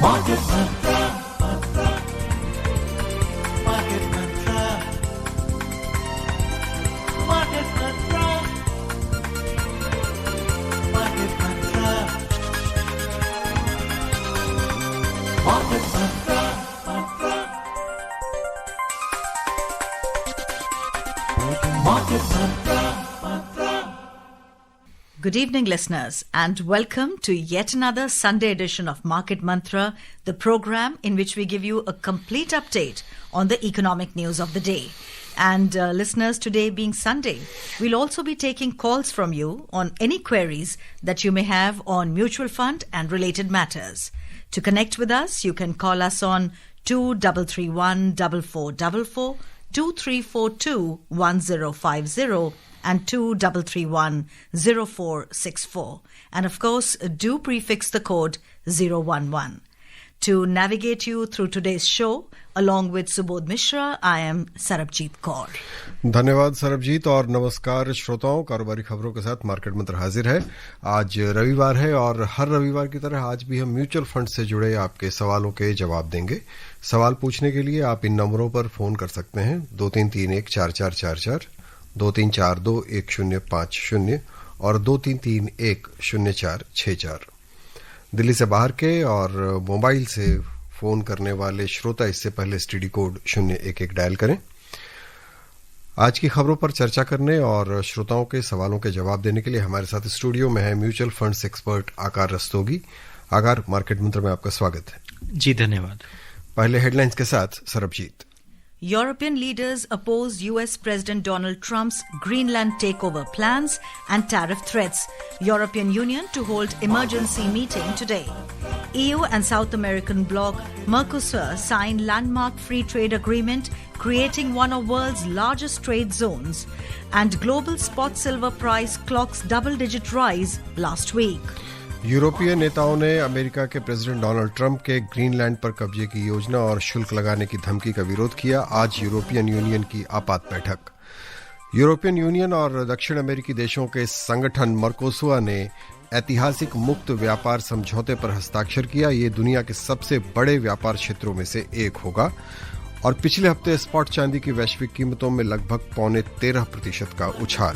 Market Mantra, Market Mantra, Market Mantra, Market Mantra, Market Mantra, Market Mantra. Good evening, listeners, and welcome to yet another Sunday edition of Market Mantra, the program in which we give you a complete update on the economic news of the day. And listeners, today being Sunday, we'll also be taking calls from you on any queries that you may have on mutual fund and related matters. To connect with us, you can call us on 2331 4444, 2342 1050, and 2331 0464. And of course, do prefix the code 011. To navigate you through today's show, along with Subodh Mishra, I am Sarabjit Kaur. धन्यवाद सरबजीत और नमस्कार श्रोताओं। कारोबारी खबरों के साथ market मंत्र हाजिर है। आज रविवार है और हर रविवार की तरह आज भी हम म्यूचुअल फंड से जुड़े आपके सवालों के जवाब देंगे। सवाल पूछने के लिए आप इन नंबरों पर फोन कर सकते हैं 23314444, 23421050 और 23310464। दिल्ली से बाहर के और मोबाइल से फोन करने वाले श्रोता इससे पहले एसटीडी कोड 011 डायल करें। आज की खबरों पर चर्चा करने और श्रोताओं के सवालों के जवाब देने के लिए हमारे साथ स्टूडियो में है म्यूचुअल फंड्स एक्सपर्ट आकार रस्तोगी। आकार, मार्केट मंत्र में आपका स्वागत है। जी धन्यवाद। पहले हेडलाइंस के साथ Sarabjit. European leaders oppose US President Donald Trump's Greenland takeover plans and tariff threats. European Union to hold emergency meeting today. EU and South American bloc Mercosur sign landmark free trade agreement creating one of world's largest trade zones. And global spot silver price clocks double-digit rise last week. यूरोपीय नेताओं ने America के president Donald Trump के Greenland पर कब्जे की योजना और शुल्क लगाने की धमकी का विरोध किया। आज यूरोपियन यूनियन की आपात बैठक। यूरोपियन यूनियन और दक्षिण अमेरिकी देशों के संगठन मर्कोसुआ ने ऐतिहासिक मुक्त व्यापार समझौते पर हस्ताक्षर किया। ये दुनिया के सबसे बड़े व्यापार क्षेत्रों में से एक होगा। और पिछले हफ्ते स्पॉट चांदी की वैश्विक कीमतों में लगभग 13.25% का उछाल।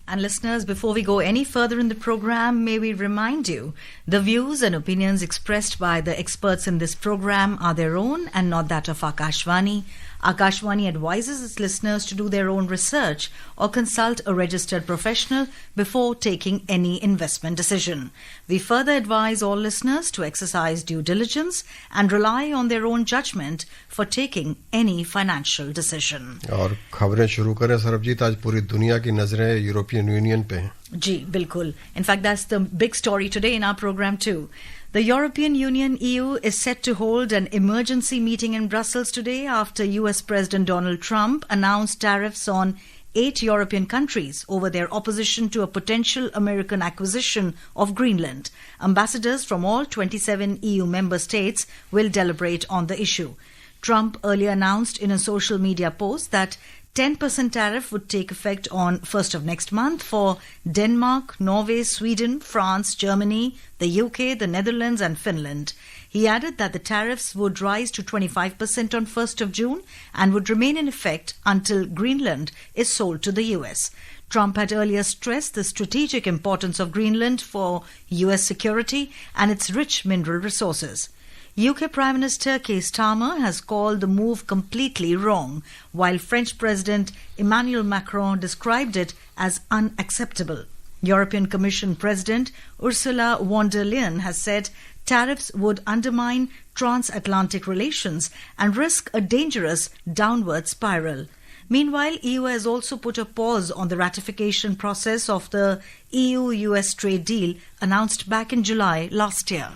And listeners, before we go any further in the program, may we remind you, the views and opinions expressed by the experts in this program are their own and not that of Akashvani. Akashvani advises its listeners to do their own research or consult a registered professional before taking any investment decision. We further advise all listeners to exercise due diligence and rely on their own judgment for taking any financial decision. और खबरें शुरू करें सरबजीत। आज पूरी दुनिया की नजरें European union पे हैं। जी बिल्कुल। In fact, that's the big story today in our program too. The European Union EU is set to hold an emergency meeting in Brussels today after US President Donald Trump announced tariffs on 8 European countries over their opposition to a potential American acquisition of Greenland. Ambassadors from all 27 EU member states will deliberate on the issue. Trump earlier announced in a social media post that 10% tariff would take effect on 1st of next month for Denmark, Norway, Sweden, France, Germany, the UK, the Netherlands and Finland. He added that the tariffs would rise to 25% on 1st of June and would remain in effect until Greenland is sold to the US. Trump had earlier stressed the strategic importance of Greenland for US security and its rich mineral resources. UK Prime Minister Keir Starmer has called the move completely wrong, while French President Emmanuel Macron described it as unacceptable. European Commission President Ursula von der Leyen has said tariffs would undermine transatlantic relations and risk a dangerous downward spiral. Meanwhile, EU has also put a pause on the ratification process of the EU-US trade deal announced back in July last year.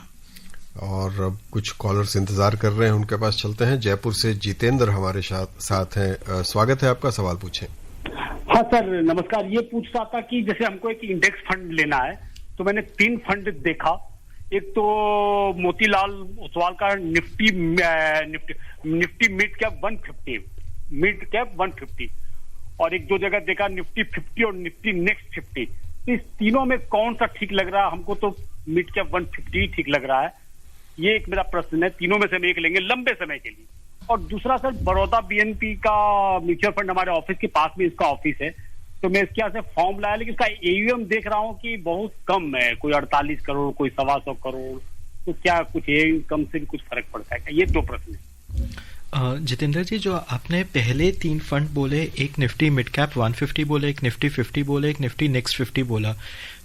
और अब कुछ callers इंतजार कर रहे हैं, उनके पास चलते हैं। जयपुर से जितेंद्र हमारे साथ हैं। स्वागत है आपका, सवाल पूछें। हाँ सर नमस्कार। ये पूछ रहा था कि जैसे हमको एक इंडेक्स फंड लेना है तो मैंने 3 फंड देखा। एक तो मोतीलाल ओसवाल का निफ्टी मिड कैप 150, और एक दो जगह देखा निफ्टी 50 और निफ्टी नेक्स्ट 50। तो इस तीनों में कौन सा ठीक लग रहा है? हमको तो मिड कैप 150 ठीक लग रहा है। ये एक मेरा प्रश्न है, तीनों में से हम एक लेंगे लंबे समय के लिए। और दूसरा सर, बड़ौदा बीएनपी का म्यूचुअल फंड हमारे ऑफिस के पास में इसका ऑफिस है, तो मैं इसके यहाँ से फॉर्म लाया, लेकिन इसका एयूएम देख रहा हूँ कि बहुत कम है, कोई 48 करोड़, कोई 125 करोड़। तो क्या कुछ एयूएम कम से भी कुछ फर्क पड़ता है क्या? ये दो प्रश्न है। जितेंद्र जी, जो आपने पहले 3 फंड बोले, एक निफ्टी मिड कैप 150 बोले, एक निफ्टी 50 बोले, एक निफ्टी नेक्स्ट 50 बोला,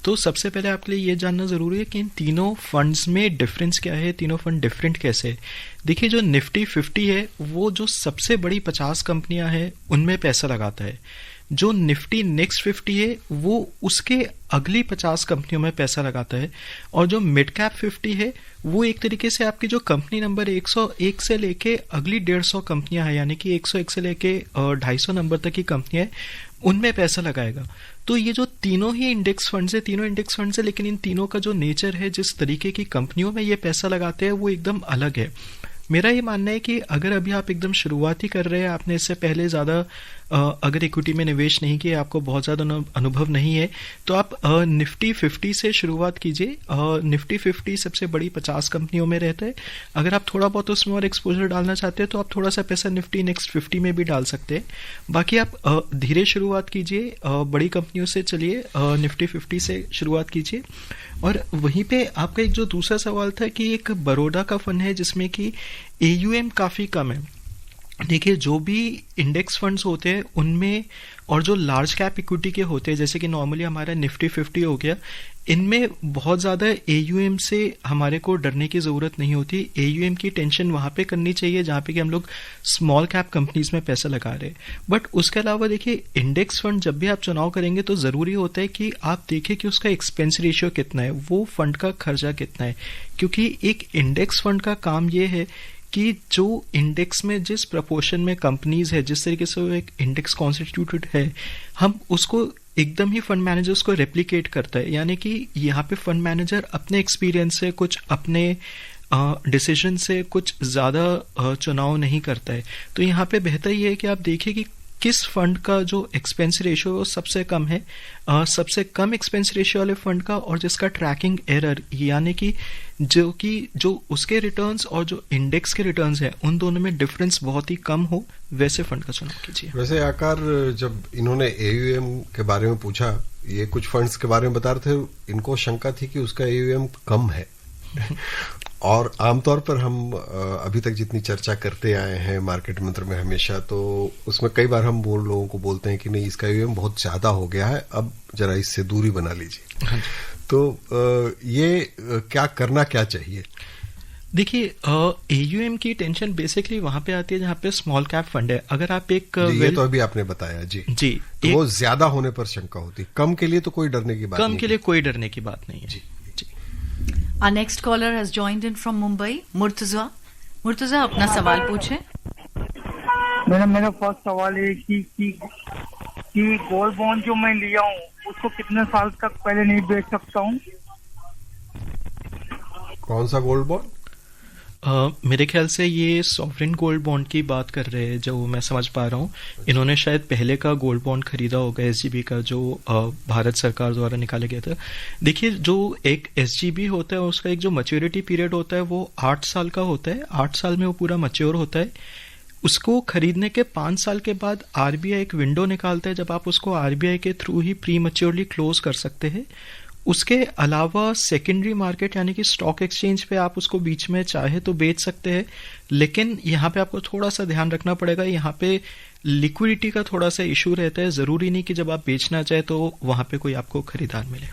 तो सबसे पहले आपके लिए ये जानना जरूरी है कि इन तीनों फंड्स में डिफरेंस क्या है, तीनों फंड डिफरेंट कैसे है। देखिए, जो निफ्टी 50 है वो जो सबसे बड़ी 50 कंपनियां हैं उनमें पैसा लगाता है। जो निफ्टी नेक्स्ट 50 है वो उसके अगली 50 कंपनियों में पैसा लगाता है। और जो मिड कैप 50 है वो एक तरीके से आपकी जो कंपनी नंबर 101 से लेके अगली 150 कंपनियां हैं, यानी कि 101 से लेके 250 नंबर तक की कंपनियां हैं, उनमें पैसा लगाएगा। तो ये जो तीनों ही इंडेक्स फंड्स है, तीनों इंडेक्स फंड्स है, लेकिन इन तीनों का जो नेचर है, जिस तरीके की कंपनियों में ये पैसा लगाते हैं, वो एकदम अलग है। मेरा ये मानना है कि अगर अभी आप एकदम शुरुआत ही कर रहे हैं, आपने इससे पहले ज़्यादा अगर इक्विटी में निवेश नहीं किया, आपको बहुत ज़्यादा अनुभव नहीं है, तो आप निफ्टी 50 से शुरुआत कीजिए। निफ्टी 50 सबसे बड़ी 50 कंपनियों में रहता है। अगर आप थोड़ा बहुत उसमें और एक्सपोजर डालना चाहते हैं तो आप थोड़ा सा पैसा निफ्टी नेक्स्ट 50 में भी डाल सकते हैं। बाकी आप धीरे शुरुआत कीजिए, बड़ी कंपनियों से चलिए, निफ्टी 50 से शुरुआत कीजिए। और वहीं पे आपका एक जो दूसरा सवाल था कि एक बड़ौदा का फंड है जिसमें कि एयूएम काफ़ी कम है। देखिए, जो भी इंडेक्स फंड्स होते हैं उनमें, और जो लार्ज कैप इक्विटी के होते हैं, जैसे कि नॉर्मली हमारा निफ्टी 50 हो गया, इनमें बहुत ज़्यादा एयूएम से हमारे को डरने की ज़रूरत नहीं होती। एयूएम की टेंशन वहाँ पे करनी चाहिए जहाँ पे कि हम लोग स्मॉल कैप कंपनीज में पैसा लगा रहे हैं। बट उसके अलावा देखिए, इंडेक्स फंड जब भी आप चुनाव करेंगे तो ज़रूरी होता है कि आप देखें कि उसका एक्सपेंस रेशियो कितना है, वो फंड का खर्चा कितना है। क्योंकि एक इंडेक्स फंड का काम ये है कि जो इंडेक्स में जिस प्रपोर्शन में कंपनीज है, जिस तरीके से वो एक इंडेक्स कॉन्स्टिट्यूटेड है, हम उसको एकदम ही फंड मैनेजर्स को रेप्लिकेट करता है। यानी कि यहाँ पे फंड मैनेजर अपने एक्सपीरियंस से, कुछ अपने डिसीजन से कुछ ज़्यादा चुनाव नहीं करता है। तो यहाँ पे बेहतर ये है कि आप देखिए कि किस फंड का जो एक्सपेंस रेशियो वो सबसे कम है, सबसे कम एक्सपेंस रेशियो वाले फंड का, और जिसका ट्रैकिंग एरर, यानी कि जो उसके रिटर्न्स और जो इंडेक्स के रिटर्न्स है उन दोनों में डिफरेंस बहुत ही कम हो, वैसे फंड का चुनाव कीजिए। वैसे आकार, जब इन्होंने एयूएम के बारे में पूछा, ये कुछ फंड्स के बारे में बता रहे थे, इनको शंका थी कि उसका एयूएम कम है। और आमतौर पर हम अभी तक जितनी चर्चा करते आए हैं मार्केट मंत्र में हमेशा, तो उसमें कई बार हम लोगों को बोलते हैं कि नहीं, इसका एयूएम बहुत ज्यादा हो गया है, अब जरा इससे दूरी बना लीजिए। तो ये क्या करना क्या चाहिए? देखिए, एयूएम की टेंशन बेसिकली वहां पे आती है जहां पे स्मॉल कैप फंड है। अगर आप एक ये तो अभी आपने बताया जी, तो वो ज्यादा होने पर शंका होती, कम के लिए तो कोई डरने की बात नहीं, कम के लिए कोई डरने की बात नहीं है जी। Our next caller has joined in from Mumbai, Murtaza. Murtaza, अपना सवाल पूछे। मेरा फर्स्ट सवाल है कि गोल्ड बॉन्ड जो मैं लिया हूँ उसको कितने साल तक पहले नहीं बेच सकता हूँ? कौन सा गोल्ड बॉन्ड? मेरे ख्याल से ये सॉवरेन गोल्ड बॉन्ड की बात कर रहे हैं, जो मैं समझ पा रहा हूँ। इन्होंने शायद पहले का गोल्ड बॉन्ड खरीदा होगा एसजीबी का, जो भारत सरकार द्वारा निकाला गया था। देखिए, जो एक एसजीबी होता है उसका एक जो मैच्योरिटी पीरियड होता है वो 8 साल का होता है। 8 साल में वो पूरा मैच्योर होता है। उसको खरीदने के 5 साल के बाद आरबीआई एक विंडो निकालता है जब आप उसको आरबीआई के थ्रू ही प्री मैच्योरली क्लोज कर सकते हैं। उसके अलावा सेकेंडरी मार्केट यानी कि स्टॉक एक्सचेंज पे आप उसको बीच में चाहे तो बेच सकते हैं, लेकिन यहाँ पे आपको थोड़ा सा ध्यान रखना पड़ेगा। यहाँ पे लिक्विडिटी का थोड़ा सा इशू रहता है। जरूरी नहीं कि जब आप बेचना चाहे तो वहां पे कोई आपको खरीदार मिले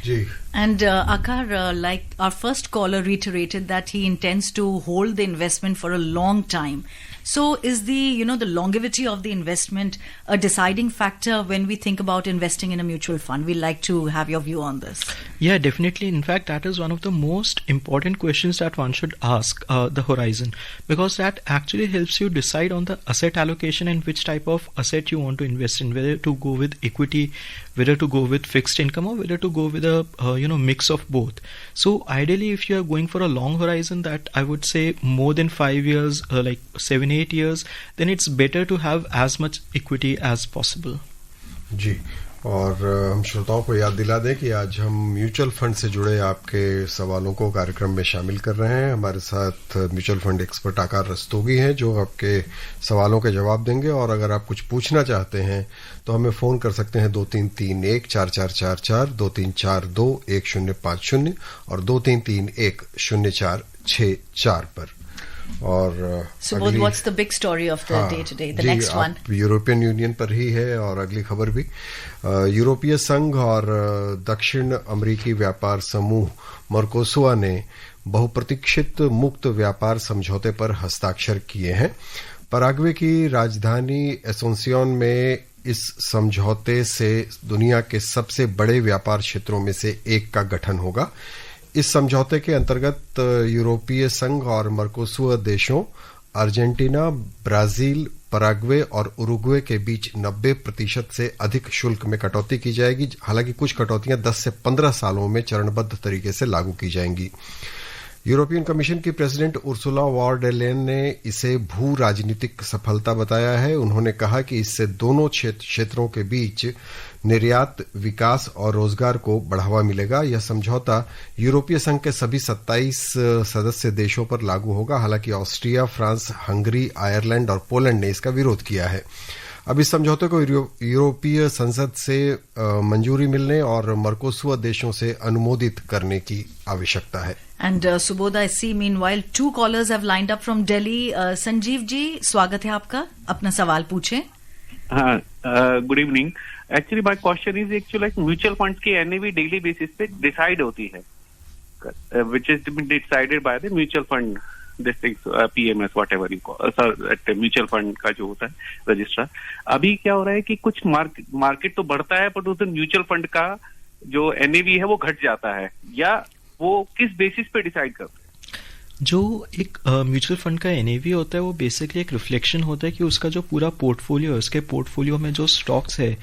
जी। And Akar, like our first caller reiterated that he intends to hold the investment for a long time. So is the longevity of the investment a deciding factor when we think about investing in a mutual fund? We'd like to have your view on this. Yeah, definitely. In fact, that is one of the most important questions that one should ask, the horizon, because that actually helps you decide on the asset allocation and which type of asset you want to invest in, whether to go with equity, whether to go with fixed income, or whether to go with a mix of both. So ideally, if you are going for a long horizon, that I would say more than 5 years, like 7 in 8 years, then it's better to have as much equity as possible. जी, और हम श्रोताओं को याद दिला दें कि आज हम म्यूचुअल फंड से जुड़े आपके सवालों को कार्यक्रम में शामिल कर रहे हैं। हमारे साथ म्यूचुअल फंड एक्सपर्ट आकार रस्तोगी हैं जो आपके सवालों के जवाब देंगे, और अगर आप कुछ पूछना चाहते हैं तो हमें फोन कर सकते हैं 2331-4444, 2342-1050 और 2331-0464 पर। और Subodh, what's the big story of the day today? The next one. European union पर ही है, और अगली खबर भी यूरोपीय संघ और दक्षिण अमेरिकी व्यापार समूह मर्कोसुआ ने बहुप्रतीक्षित मुक्त व्यापार समझौते पर हस्ताक्षर किए हैं। पराग्वे की राजधानी एसोसियोन में इस समझौते से दुनिया के सबसे बड़े व्यापार क्षेत्रों में से एक का गठन होगा। इस समझौते के अंतर्गत यूरोपीय संघ और मर्कोसुआ देशों अर्जेंटीना, ब्राजील, पराग्वे और उरुग्वे के बीच 90% से अधिक शुल्क में कटौती की जाएगी। हालांकि कुछ कटौतियां 10 से 15 सालों में चरणबद्ध तरीके से लागू की जाएंगी। यूरोपियन कमीशन की president Ursula von der Leyen ने इसे भू राजनीतिक सफलता बताया है। उन्होंने कहा कि इससे दोनों क्षेत्रों के बीच निर्यात, विकास और रोजगार को बढ़ावा मिलेगा। यह समझौता यूरोपीय संघ के सभी 27 सदस्य देशों पर लागू होगा। हालांकि ऑस्ट्रिया, फ्रांस, हंगरी, आयरलैंड और पोलैंड ने इसका विरोध किया है। अब इस समझौते को यूरोपीय संसद से मंजूरी मिलने और मर्कोसुआ देशों से अनुमोदित करने की आवश्यकता है। And Subodh, I see meanwhile 2 callers have lined up from Delhi. Sanjeev ji, स्वागत है आपका, अपना सवाल पूछें। हाँ, good evening. Actually my question is actually like mutual funds की एनएवी डेली बेसिस पे डिसाइड होती है, which is decided by the mutual fund this things PMS whatever you call sir, mutual fund का जो होता है रजिस्ट्रार। अभी क्या हो रहा है कि कुछ मार्केट तो बढ़ता है पर उस म्यूचुअल फंड का जो एनएवी है वो घट जाता है, या वो किस बेसिस पे डिसाइड करते हैं? जो एक म्यूचुअल फंड का एनएवी होता है वो बेसिकली एक रिफ्लेक्शन होता है कि उसका जो पूरा पोर्टफोलियो है, उसके पोर्टफोलियो में जो स्टॉक्स है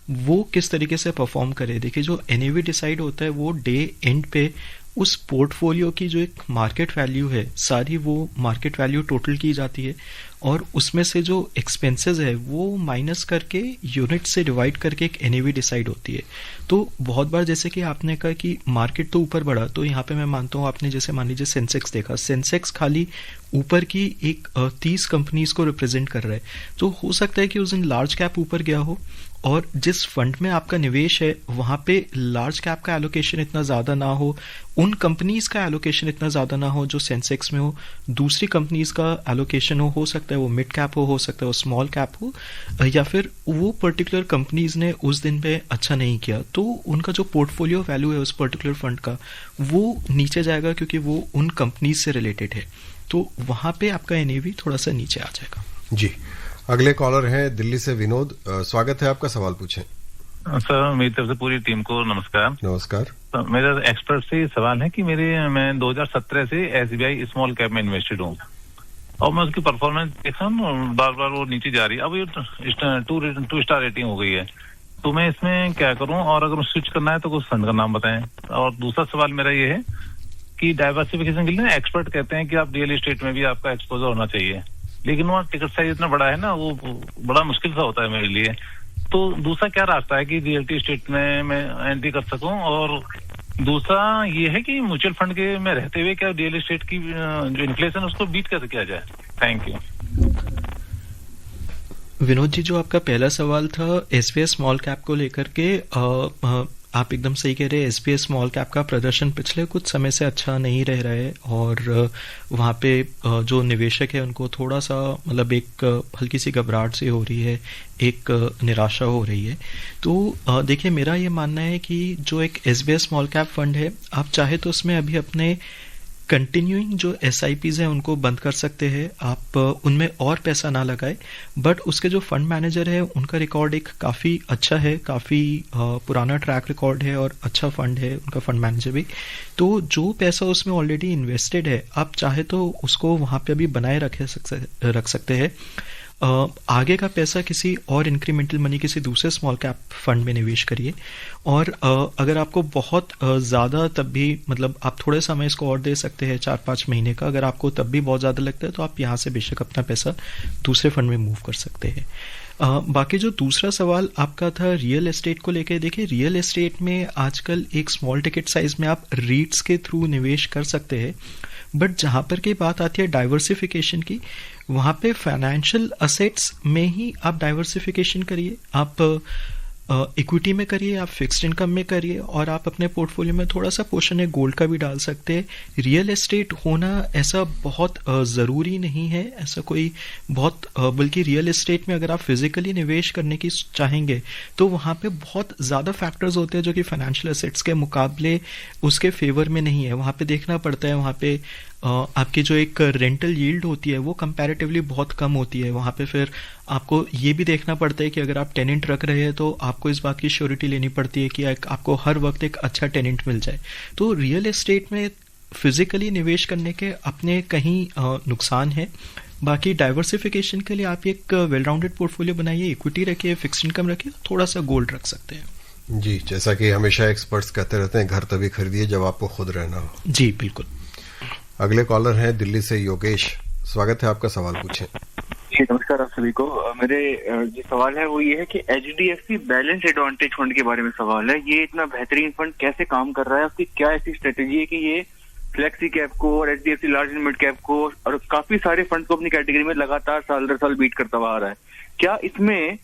वो किस तरीके से परफॉर्म करे। देखिए, जो एनएवी डिसाइड होता है वो डे एंड पे उस पोर्टफोलियो की जो एक मार्केट वैल्यू है, सारी वो मार्केट वैल्यू टोटल की जाती है, और उसमें से जो एक्सपेंसेस है वो माइनस करके यूनिट से डिवाइड करके एक एनएवी डिसाइड होती है। तो बहुत बार जैसे कि आपने कहा कि मार्केट तो ऊपर बढ़ा, तो यहाँ पे मैं मानता हूँ आपने जैसे मान लीजिए सेंसेक्स देखा, सेंसेक्स खाली ऊपर की एक 30 कंपनीज को रिप्रेजेंट कर रहा है। तो हो सकता है कि उस दिन लार्ज कैप ऊपर गया हो, और जिस फंड में आपका निवेश है वहां पे लार्ज कैप का एलोकेशन इतना ज्यादा ना हो, उन कंपनीज का एलोकेशन इतना ज्यादा ना हो जो सेंसेक्स में हो, दूसरी कंपनीज का एलोकेशन हो सकता है वो मिड कैप हो सकता है वो स्मॉल कैप हो, या फिर वो पर्टिकुलर कंपनीज ने उस दिन पे अच्छा नहीं किया, तो उनका जो पोर्टफोलियो वैल्यू है उस पर्टिकुलर फंड का वो नीचे जाएगा, क्योंकि वो उन कंपनीज से रिलेटेड है। तो वहां पे आपका एनएवी थोड़ा सा नीचे आ जाएगा। जी, अगले कॉलर हैं दिल्ली से विनोद। स्वागत है आपका, सवाल पूछें। सर, मेरी तरफ से पूरी टीम को नमस्कार। नमस्कार। तो मेरा एक्सपर्ट से सवाल है कि मैं 2017 से एसबीआई स्मॉल कैप में इन्वेस्टेड हूँ, और मैं उसकी परफॉर्मेंस देखा हूँ बार बार वो नीचे जा रही है। अब ये 2 स्टार रेटिंग हो गई है, तो मैं इसमें क्या करूँ, और अगर स्विच करना है तो कुछ फंड का नाम बताएं। और दूसरा सवाल मेरा ये है कि डाइवर्सिफिकेशन के लिए एक्सपर्ट कहते हैं कि आप रियल एस्टेट में भी आपका एक्सपोजर होना चाहिए, लेकिन वहाँ टिकट साइज इतना बड़ा है ना, वो बड़ा मुश्किल सा होता है मेरे लिए। तो दूसरा क्या रास्ता है कि रियलिटी एस्टेट में मैं एंट्री कर सकूं? और दूसरा ये है कि म्यूचुअल फंड के में रहते हुए क्या रियल एस्टेट की जो इन्फ्लेशन उसको बीट कैसे किया जाए? Thank you. विनोद जी, जो आपका पहला सवाल था एसबीआई स्मॉल कैप को लेकर के, आप एकदम सही कह रहे हैं। एसबीआई स्मॉल कैप का प्रदर्शन पिछले कुछ समय से अच्छा नहीं रह रहा है, और वहाँ पे जो निवेशक है उनको थोड़ा सा मतलब एक हल्की सी घबराहट सी हो रही है, एक निराशा हो रही है। तो देखिए, मेरा ये मानना है कि जो एक एसबीआई स्मॉल कैप फंड है, आप चाहे तो उसमें अभी अपने कंटिन्यूइंग जो एसआईपीज हैं उनको बंद कर सकते हैं, आप उनमें और पैसा ना लगाए, बट उसके जो फंड मैनेजर है उनका रिकॉर्ड एक काफ़ी अच्छा है, काफ़ी पुराना ट्रैक रिकॉर्ड है और अच्छा फंड है उनका फंड मैनेजर भी। तो जो पैसा उसमें ऑलरेडी इन्वेस्टेड है, आप चाहे तो उसको वहाँ पे अभी बनाए रख सकते हैं। आगे का पैसा किसी और इंक्रीमेंटल मनी किसी दूसरे स्मॉल कैप फंड में निवेश करिए। और अगर आपको बहुत ज़्यादा तब भी मतलब आप थोड़े समय इसको और दे सकते हैं 4-5 महीने का, अगर आपको तब भी बहुत ज़्यादा लगता है तो आप यहाँ से बेशक अपना पैसा दूसरे फंड में मूव कर सकते हैं। बाकी जो दूसरा सवाल आपका था रियल एस्टेट को लेकर, देखिए रियल एस्टेट में आजकल एक स्मॉल टिकट साइज में आप रीट्स के थ्रू निवेश कर सकते हैं, बट जहाँ पर की बात आती है डाइवर्सिफिकेशन की, वहाँ पे फाइनेंशियल असेट्स में ही आप डाइवर्सिफिकेशन करिए। आप इक्विटी में करिए, आप फिक्स्ड इनकम में करिए, और आप अपने पोर्टफोलियो में थोड़ा सा पोर्शन है गोल्ड का भी डाल सकते हैं। रियल एस्टेट होना ऐसा बहुत ज़रूरी नहीं है, ऐसा कोई बहुत बल्कि रियल एस्टेट में अगर आप फिजिकली निवेश करने की चाहेंगे तो वहाँ पे बहुत ज़्यादा फैक्टर्स होते हैं जो कि फाइनेंशियल एसेट्स के मुकाबले उसके फेवर में नहीं है। वहाँ पे देखना पड़ता है, वहाँ पे आपकी जो एक रेंटल यील्ड होती है वो कंपैरेटिवली बहुत कम होती है। वहाँ पे फिर आपको ये भी देखना पड़ता है कि अगर आप टेनेंट रख रहे हैं तो आपको इस बात की श्योरिटी लेनी पड़ती है कि आपको हर वक्त एक अच्छा टेनेंट मिल जाए। तो रियल एस्टेट में फिजिकली निवेश करने के अपने कहीं नुकसान है। बाकी डाइवर्सिफिकेशन के लिए आप एक वेल राउंडेड पोर्टफोलियो बनाइए, इक्विटी रखिए, फिक्स्ड इनकम रखिए, थोड़ा सा गोल्ड रख सकते हैं। जी, जैसा कि हमेशा एक्सपर्ट्स कहते रहते हैं, घर तभी खरीदिए जब आपको खुद रहना हो। जी बिल्कुल। अगले कॉलर हैं दिल्ली से योगेश, स्वागत है आपका, सवाल पूछें। जी नमस्कार आप सभी को। मेरे जो सवाल है वो ये है कि HDFC बैलेंस एडवांटेज फंड के बारे में सवाल है। ये इतना बेहतरीन फंड कैसे काम कर रहा है, उसकी क्या ऐसी स्ट्रेटेजी है कि ये फ्लेक्सी कैप को और HDFC large and mid cap को और काफी सारे फंड को अपनी कैटेगरी में लगातार साल दर साल बीट करता हुआ आ रहा है। क्या इसमें,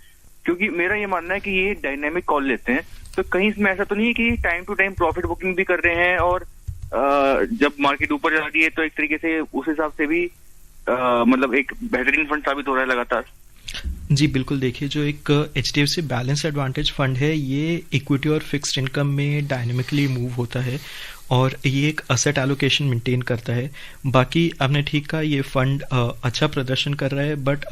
क्योंकि मेरा ये मानना है कि ये डायनेमिक कॉल लेते हैं, तो कहीं इसमें ऐसा तो नहीं है कि time to time profit booking भी कर रहे हैं और जब मार्केट ऊपर जाती है तो एक तरीके से उस हिसाब से भी मतलब एक बेहतरीन फंड साबित हो रहा है लगातार? जी बिल्कुल। देखिए जो एक HDFC बैलेंस एडवांटेज फंड है ये इक्विटी और फिक्स्ड इनकम में डायनेमिकली मूव होता है और ये एक असेट एलोकेशन मेंटेन करता है। बाकी आपने ठीक कहा, ये फंड अच्छा प्रदर्शन कर रहा है, बट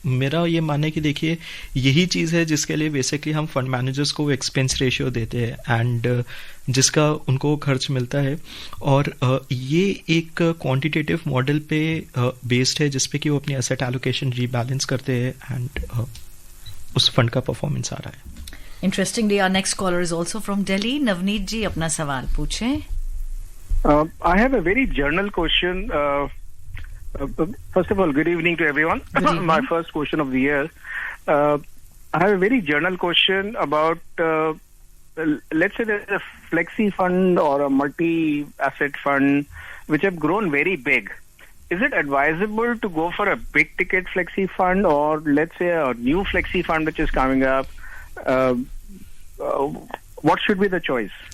मेरा ये मानना है कि देखिए यही चीज़ है जिसके लिए बेसिकली हम फंड मैनेजर्स को एक्सपेंस रेशियो देते हैं एंड जिसका उनको खर्च मिलता है। और ये एक क्वांटिटेटिव मॉडल पे बेस्ड है जिसपे कि वो अपनी असेट एलोकेशन रीबैलेंस करते हैं एंड उस फंड का परफॉर्मेंस आ रहा है। Interestingly our next caller is also from Delhi. Navneet ji अपना सवाल पूछें। I have a very general question. First of all, good evening to everyone. Good evening. My first question of the year. I have a very general question about, let's say there's a flexi fund or a multi-asset fund which have grown very big. Is it advisable to go for a big ticket flexi fund or let's say a new flexi fund which is coming up? What should be the choice?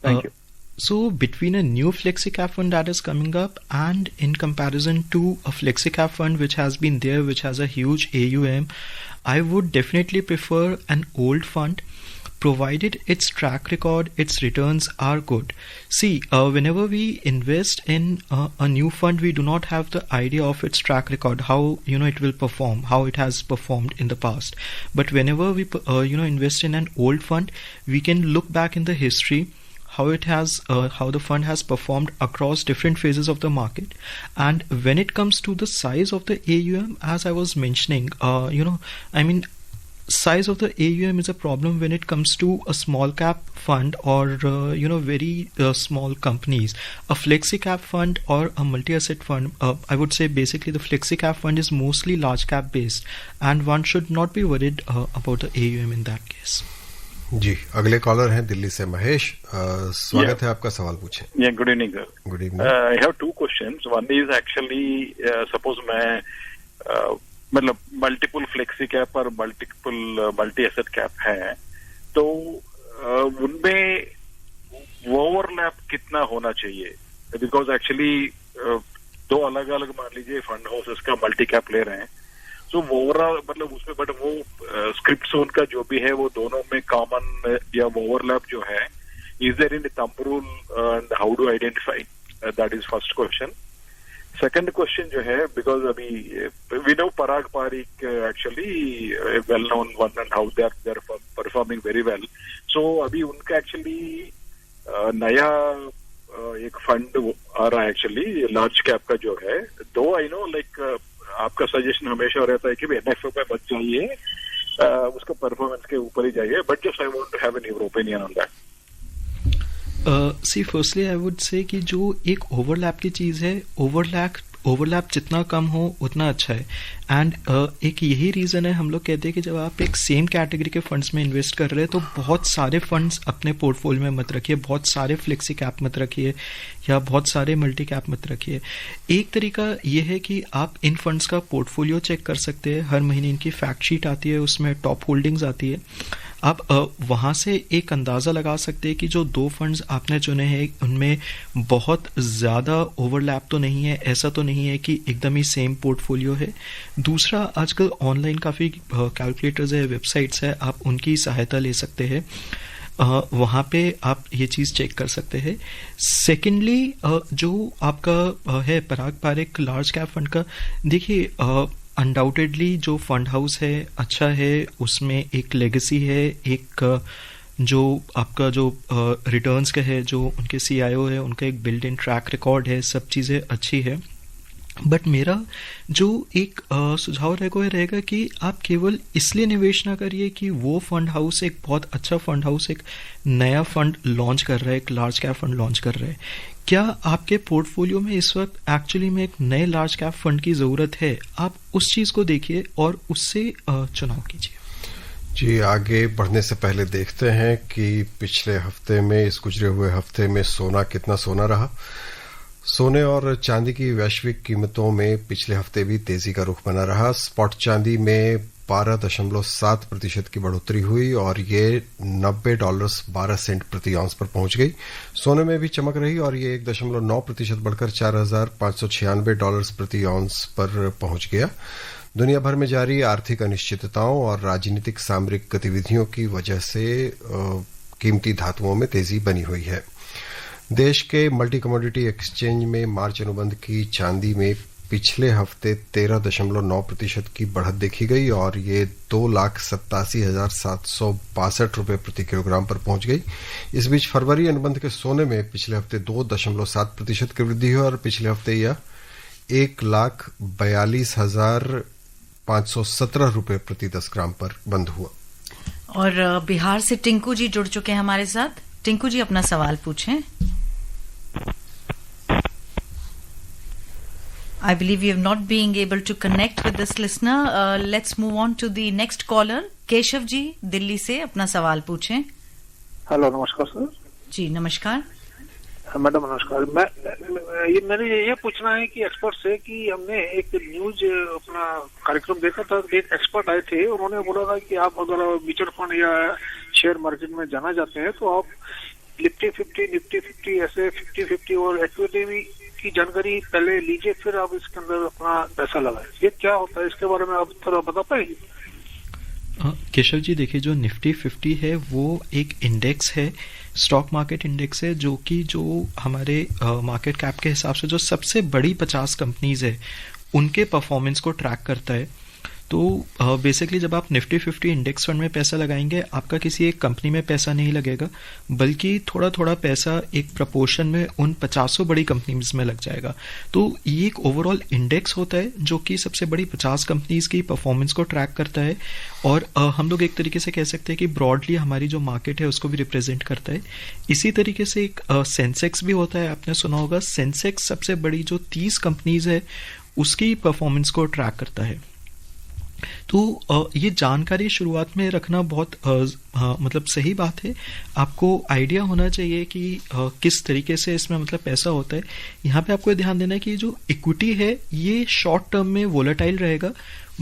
Thank you. So between a new flexi cap fund that is coming up and in comparison to a flexi cap fund which has been there, which has a huge AUM, I would definitely prefer an old fund, provided its track record, its returns are good. See, whenever we invest in a new fund, we do not have the idea of its track record, how it will perform, how it has performed in the past. But whenever we invest in an old fund, we can look back in the history, how the fund has performed across different phases of the market. And when it comes to the size of the AUM, as I was mentioning, size of the AUM is a problem when it comes to a small cap fund or very small companies. A flexi cap fund or a multi-asset fund, I would say basically the flexi cap fund is mostly large cap based and one should not be worried about the AUM in that case. जी, अगले collar हैं दिल्ली से महेश, स्वागत है आपका, सवाल पूछें। Good evening sir. Good evening. I have two questions. One is actually suppose मैं मतलब मल्टीपल फ्लेक्सी कैप और मल्टी एसेट कैप है, तो उनमें ओवरलैप कितना होना चाहिए? बिकॉज एक्चुअली दो अलग अलग मान लीजिए फंड हाउसेस का मल्टी कैप ले रहे हैं, तो ओवरऑल मतलब उसमें बट वो स्क्रिप्ट जोन का जो भी है वो दोनों में कॉमन या ओवरलैप जो है, is there in the thumb rule and how do identify? That is first question. Second question जो है, बिकॉज अभी we know Parag Parikh actually well known one and how they are performing very well, so अभी उनका actually नया एक fund आ रहा है actually large cap का जो है, दो आई नो लाइक आपका सजेशन हमेशा रहता है कि NFO पे मत जाइए, उसका परफॉर्मेंस के ऊपर ही जाइए, but just I want to have an your opinion on that. See firstly I would say कि जो एक ओवरलैप की चीज़ है, ओवरलैप जितना कम हो उतना अच्छा है। एंड एक यही रीज़न है हम लोग कहते हैं कि जब आप एक सेम कैटेगरी के फंड्स में इन्वेस्ट कर रहे हैं तो बहुत सारे फंड्स अपने पोर्टफोलियो में मत रखिए, बहुत सारे फ्लेक्सी कैप मत रखिए या बहुत सारे मल्टी कैप मत रखिए। एक तरीका ये है कि आप इन फंड्स का पोर्टफोलियो चेक कर सकते हैं, हर महीने इनकी फैक्ट शीट आती है, उसमें टॉप होल्डिंग्स आती है। आप वहाँ से एक अंदाज़ा लगा सकते हैं कि जो 2 फंड्स आपने चुने हैं उनमें बहुत ज़्यादा ओवरलैप तो नहीं है, ऐसा तो नहीं है कि एकदम ही सेम पोर्टफोलियो है। दूसरा, आजकल ऑनलाइन काफ़ी कैलकुलेटर्स है, वेबसाइट्स है, आप उनकी सहायता ले सकते हैं, वहाँ पे आप ये चीज़ चेक कर सकते हैं। सेकेंडली, जो आपका है पराग पारेख लार्ज कैप फंड का, देखिए अनडाउटेडली जो फंड हाउस है अच्छा है, उसमें एक लेगेसी है, एक जो आपका जो रिटर्न्स का है, जो उनके CIO है उनका एक बिल्ड इन ट्रैक रिकॉर्ड है, सब चीज़ें अच्छी है। बट मेरा जो एक सुझाव रहेगा कि आप केवल इसलिए निवेश ना करिए कि वो फंड हाउस एक बहुत अच्छा फंड हाउस एक नया फंड लॉन्च कर रहा है, एक लार्ज कैप फंड लॉन्च कर रहा है। क्या आपके पोर्टफोलियो में इस वक्त एक्चुअली में एक नए लार्ज कैप फंड की ज़रूरत है? आप उस चीज़ को देखिए और उससे चुनाव कीजिए। जी, आगे बढ़ने से पहले देखते हैं कि पिछले हफ्ते में, इस गुजरे हुए हफ्ते में सोना कितना सोना रहा। सोने और चांदी की वैश्विक कीमतों में पिछले हफ्ते भी तेजी का रुख बना रहा। स्पॉट चांदी में 12.7% की बढ़ोतरी हुई और ये $90.12 प्रति आउंस पर पहुंच गई। सोने में भी चमक रही और ये 1.9% बढ़कर $4,596 प्रति आउंस पर पहुंच गया। दुनिया भर में जारी आर्थिक अनिश्चितताओं और राजनीतिक सामरिक गतिविधियों की वजह से कीमती धातुओं में तेजी बनी हुई है। देश के मल्टी कमोडिटी एक्सचेंज में मार्च अनुबंध की चांदी में पिछले हफ्ते 13.9% की बढ़त देखी गई और ये 2,87,762 रुपये प्रति किलोग्राम पर पहुंच गई। इस बीच फरवरी अनुबंध के सोने में पिछले हफ्ते 2.7% की वृद्धि हुई और पिछले हफ्ते यह 1,42,517 रुपये प्रति 10 ग्राम पर बंद हुआ। और बिहार से टिंकू जी जुड़ चुके हैं हमारे साथ। टिंकू जी अपना सवाल पूछें। I believe you have not been able to connect with this listener. Let's move on to the next caller. Keshav ji Delhi से अपना सवाल पूछें। हेलो, नमस्कार सर। जी नमस्कार। मैडम नमस्कार। मैंने ये पूछना है कि एक्सपर्ट से कि हमने एक न्यूज अपना कार्यक्रम देखा था, एक एक्सपर्ट आए थे, उन्होंने बोला था कि आप अगर म्यूचुअल फंड या शेयर मार्केट में जाना चाहते हैं तो आप निफ्टी 50 ऐसे 50-50 और इक्विटी की जानकारी पहले लीजिए, फिर आप इसके अंदर अपना पैसा लगाएं। ये क्या होता है, इसके बारे में आप थोड़ा बता पाएंगे? केशव जी, देखिए जो निफ्टी 50 है वो एक इंडेक्स है, स्टॉक मार्केट इंडेक्स है, जो कि जो हमारे मार्केट कैप के हिसाब से जो सबसे बड़ी 50 कंपनीज है उनके परफॉर्मेंस को ट्रैक करता है। तो बेसिकली जब आप निफ्टी 50 इंडेक्स फंड में पैसा लगाएंगे, आपका किसी एक कंपनी में पैसा नहीं लगेगा, बल्कि थोड़ा थोड़ा पैसा एक प्रपोर्शन में उन 50 बड़ी कंपनीज में लग जाएगा। तो ये एक ओवरऑल इंडेक्स होता है जो कि सबसे बड़ी 50 कंपनीज की परफॉर्मेंस को ट्रैक करता है और हम लोग एक तरीके से कह सकते हैं कि ब्रॉडली हमारी जो मार्केट है उसको भी रिप्रेजेंट करता है। इसी तरीके से एक सेंसेक्स भी होता है, आपने सुना होगा। सेंसेक्स सबसे बड़ी जो 30 कंपनीज है उसकी परफॉर्मेंस को ट्रैक करता है। तो ये जानकारी शुरुआत में रखना बहुत मतलब सही बात है। आपको आइडिया होना चाहिए कि किस तरीके से इसमें मतलब पैसा होता है। यहाँ पे आपको ध्यान देना है कि जो इक्विटी है ये शॉर्ट टर्म में वोलेटाइल रहेगा।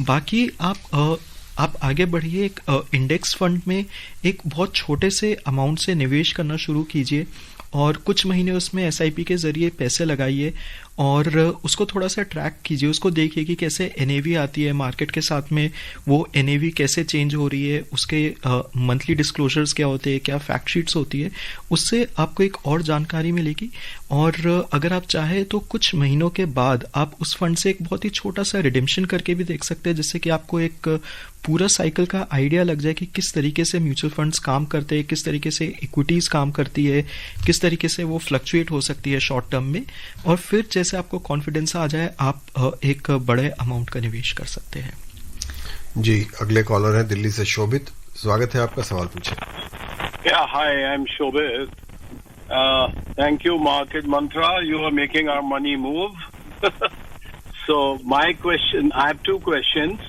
बाकी आप आगे बढ़िए, एक इंडेक्स फंड में एक बहुत छोटे से अमाउंट से निवेश करना शुरू कीजिए और कुछ महीने उसमें SIP के जरिए पैसे लगाइए और उसको थोड़ा सा ट्रैक कीजिए, उसको देखिए कि कैसे NAV आती है मार्केट के साथ में, वो NAV कैसे चेंज हो रही है, उसके मंथली डिस्क्लोजर्स क्या होते हैं, क्या फैक्ट शीट्स होती है, उससे आपको एक और जानकारी मिलेगी। और अगर आप चाहें तो कुछ महीनों के बाद आप उस फंड से एक बहुत ही छोटा सा रिडेम्पशन करके भी देख सकते हैं, जिससे कि आपको एक पूरा साइकिल का आइडिया लग जाए कि किस तरीके से म्यूचुअल फंड्स काम करते हैं, किस तरीके से इक्विटीज काम करती है, किस तरीके से वो फ्लक्चुएट हो सकती है शॉर्ट टर्म में। और फिर जैसे से आपको कॉन्फिडेंस आ जाए, आप एक बड़े अमाउंट का निवेश कर सकते हैं। जी, अगले कॉलर हैं दिल्ली से शोभित। स्वागत है आपका, सवाल पूछें। Hi, I'm Shobit. Thank you, Market Mantra. You are making our money move. So my question, I have two questions.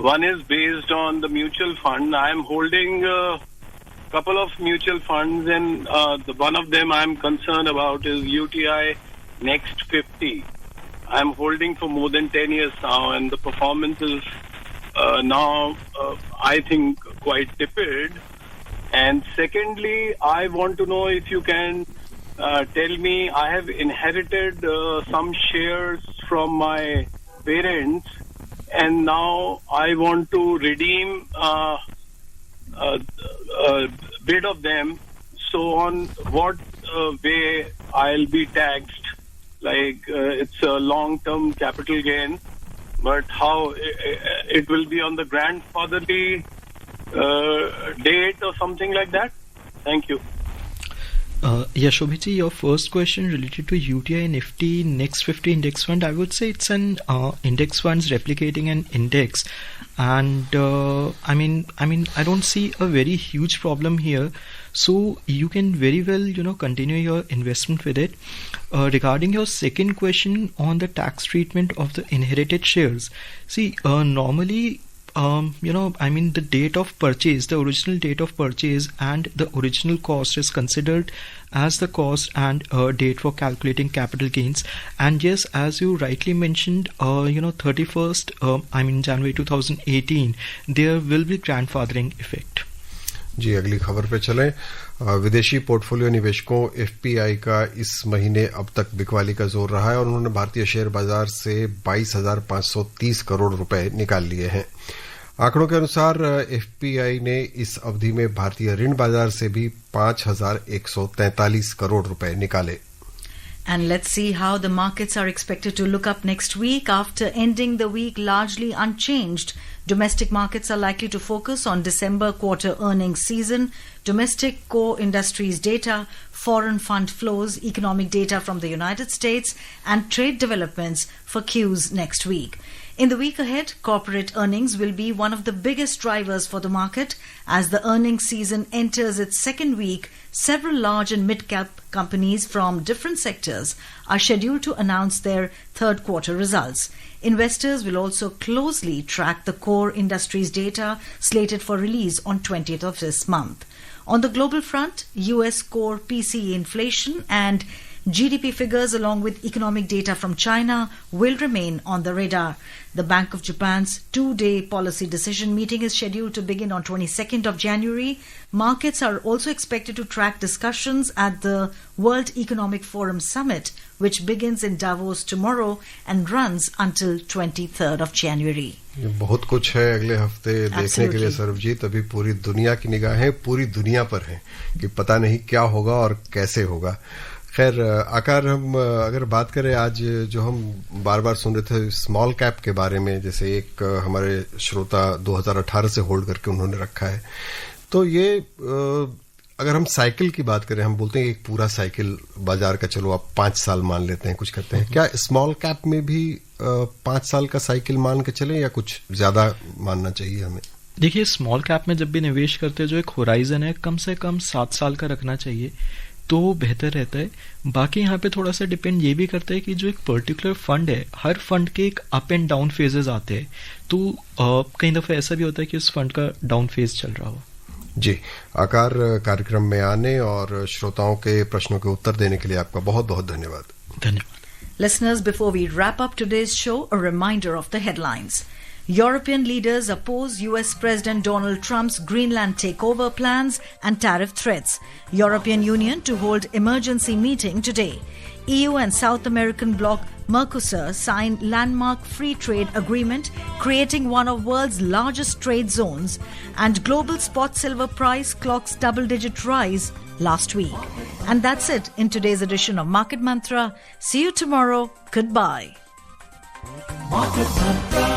One is based on the mutual fund. I am holding a couple of mutual funds, and one of them I am concerned about is UTI Next 50. I am holding for more than 10 years now, and the performance is now, I think, quite tepid. And secondly, I want to know if you can tell me, I have inherited some shares from my parents, and now I want to redeem a bit of them. So on what way I'll be taxed? Like it's a long-term capital gain, but how it will be on the grandfatherly date or something like that? Thank you. Shobhit, your first question related to UTI Nifty Next 50 index fund, I would say it's an index funds replicating an index, and I don't see a very huge problem here. So you can very well, continue your investment with it. Regarding your second question on the tax treatment of the inherited shares, see, normally, the date of purchase, the original date of purchase and the original cost is considered as the cost and date for calculating capital gains. And yes, as you rightly mentioned, 31st, January 2018, there will be grandfathering effect. जी, अगली खबर पे चलें। विदेशी portfolio निवेशकों FPI का इस महीने अब तक बिकवाली का जोर रहा है और उन्होंने भारतीय शेयर बाजार से 22,530 करोड़ रुपए निकाल लिए हैं। आंकड़ों के अनुसार एफपीआई ने इस अवधि में भारतीय ऋण बाजार से भी 5,143 करोड़ रुपए निकाले। And let's see how the markets are expected to look up next week. After ending the week largely unchanged, domestic markets are likely to focus on December quarter earnings season, domestic core industries data, foreign fund flows, economic data from the United States, and trade developments for Qs next week. In the week ahead, corporate earnings will be one of the biggest drivers for the market. As the earnings season enters its second week, several large and mid-cap companies from different sectors are scheduled to announce their third quarter results. Investors will also closely track the core industries data slated for release on 20th of this month. On the global front, US core PCE inflation and GDP figures along with economic data from China will remain on the radar. The Bank of Japan's two-day policy decision meeting is scheduled to begin on 22nd of January. Markets are also expected to track discussions at the World Economic Forum Summit, which begins in Davos tomorrow and runs until 23rd of January. बहुत कुछ है अगले हफ्ते देखने के लिए सरबजीत। अभी पूरी दुनिया की निगाहें पूरी दुनिया पर हैं कि पता नहीं क्या होगा और कैसे होगा। खैर, आकार हम अगर बात करें, आज जो हम बार बार सुन रहे थे स्मॉल कैप के बारे में, जैसे एक हमारे श्रोता 2018 से होल्ड करके उन्होंने रखा है, तो ये अगर हम साइकिल की बात करें, हम बोलते हैं एक पूरा साइकिल बाजार का, चलो आप 5 साल मान लेते हैं, कुछ करते हैं, क्या स्मॉल कैप में भी 5 साल का साइकिल मान के चले या कुछ ज्यादा मानना चाहिए हमें? देखिए, स्मॉल कैप में जब भी निवेश करते हैं, जो एक होराइजन है कम से कम 7 साल का रखना चाहिए तो बेहतर रहता है। बाकी यहाँ पे थोड़ा सा डिपेंड ये भी करता है कि जो एक पर्टिकुलर फंड है, हर फंड के एक अप एंड डाउन फेजेस आते हैं, तो कई दफा ऐसा भी होता है कि उस फंड का डाउन फेज चल रहा हो। जी, आकार कार्यक्रम में आने और श्रोताओं के प्रश्नों के उत्तर देने के लिए आपका बहुत बहुत धन्यवाद। धन्यवाद। Listeners, before we wrap up today's show, a reminder of the headlines. European leaders oppose US President Donald Trump's Greenland takeover plans and tariff threats. European Union to hold emergency meeting today. EU and South American bloc Mercosur sign landmark free trade agreement, creating one of world's largest trade zones. And global spot silver price clocks double-digit rise last week. And that's it in today's edition of Market Mantra. See you tomorrow. Goodbye. Market Mantra.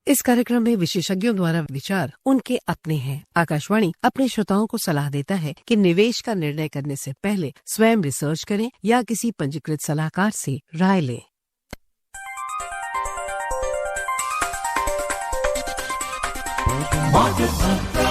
इस कार्यक्रम में विशेषज्ञों द्वारा विचार उनके अपने हैं। आकाशवाणी अपने श्रोताओं को सलाह देता है कि निवेश का निर्णय करने से पहले स्वयं रिसर्च करें या किसी पंजीकृत सलाहकार से राय लें। Market Mantra.